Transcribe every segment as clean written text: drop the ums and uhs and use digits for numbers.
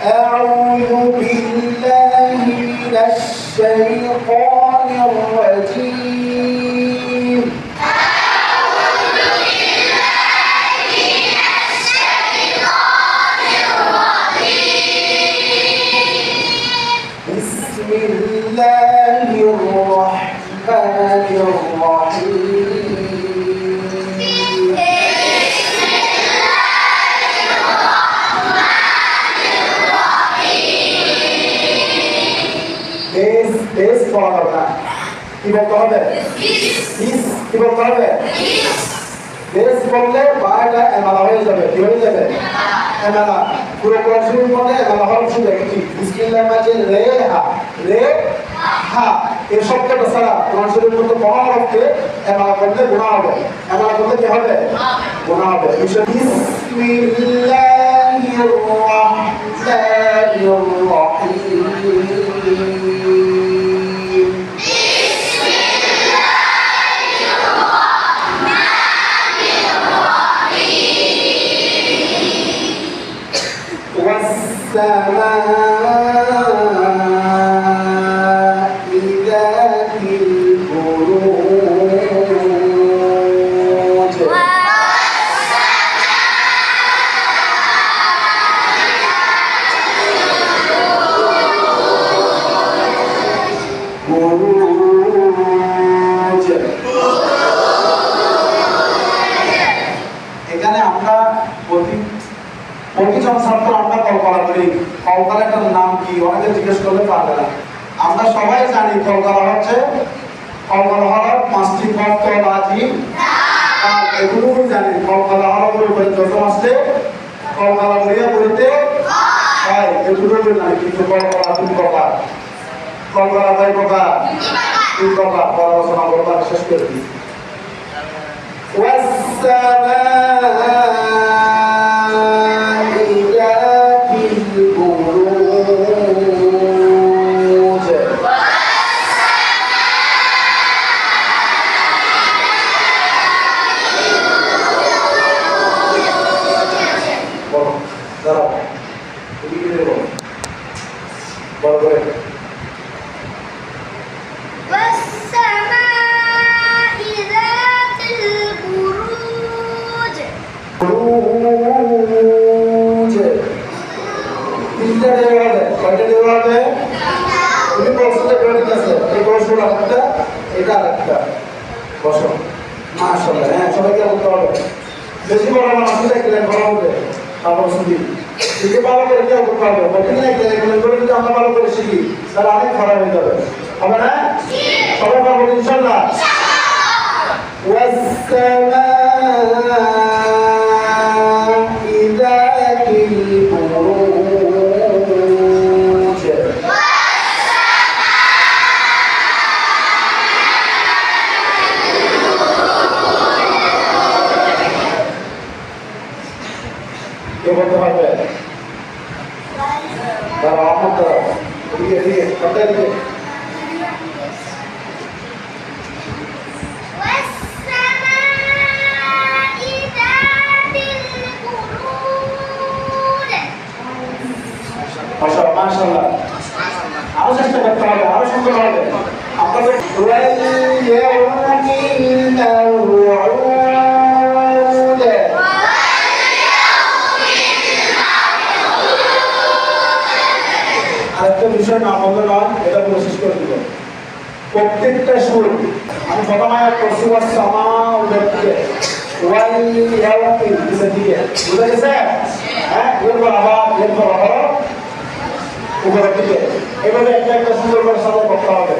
أعوذ بالله من الشيطان الرجيم بسم الله الرحمن الرحيم বেশ পড়া হবে না কি বলতে হবে কি বলতে হবে বেশ বললে বাটা এমালা হয়ে যাবে কি হয়ে যাবে এমালা পুরো কোরআন শরীফ পড়লে এমালা হওয়ার সুযোগ কি বিসমিল্লাহ মাঝে রে হা এই শব্দটা ছাড়া কোরআন শরীফ মধ্যে পড়া হচ্ছে এমালা করলে গুনাহ হবে এমালা করলে কি হবে গুনাহ হবে বিসমিল্লাহির রহমানির রহিম والسماء ذات البروج এখানে আমরা প্রতিজন ছাত্র আমরা কলকাতা করি কলকাতাটার নাম কি অনেকে জিজ্ঞেস করলে পারবে না আমরা সবাই জানি কলকাতা হচ্ছে কলকাতা হওয়ার 5টি শব্দ বাজি আর এগুলোও জানি কলকাতা হওয়ার উপরে যত আসছে কলকাতা বলিয়া বলতে হয় এগুলোও জানি কিন্তু কলকাতা তিন প্রকার কলকাতা কয় প্রকার তিন প্রকার পড়াশোনা করবার শেষ করে দিই বেশি বড় না আসলে একটা বড় হবে তারপর শুনি শিখে ভালো করে কেউ করতে হবে কঠিন না এগুলো করে যদি আমরা ভালো করে শিখি তাহলে অনেক খারাপ হয়ে যাবে হবে না সবাই পারবো ইনশাআল্লাহ বলতে পারবে তারা আমার দ্বারা ঠিক আছে কথা দিকে মাশাআল্লাহ আরো চেষ্টা করতে হবে আরো সুন্দর হবে আপনাদের আরেকটা বিষয় না বললে নয় এটা বলে শেষ করে দিব প্রত্যেকটা সুর আমি প্রথম আয়াত করছি সামা উঠে ওয়াই ইয়াউমি দিকে বুঝা গেছে হ্যাঁ এরপর আবার উপরের দিকে এভাবে একটা একটা সুন্দর করে সাথে করতে হবে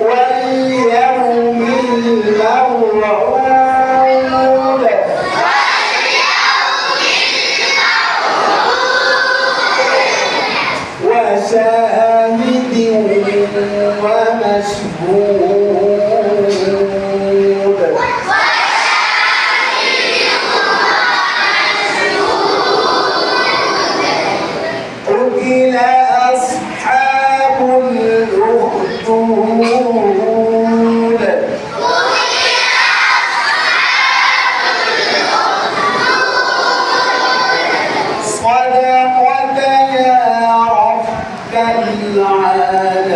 ওয়াই ইয়াউমি মাউউদ وشاهد ومشهود قتل أصحاب الأخدود আলিহি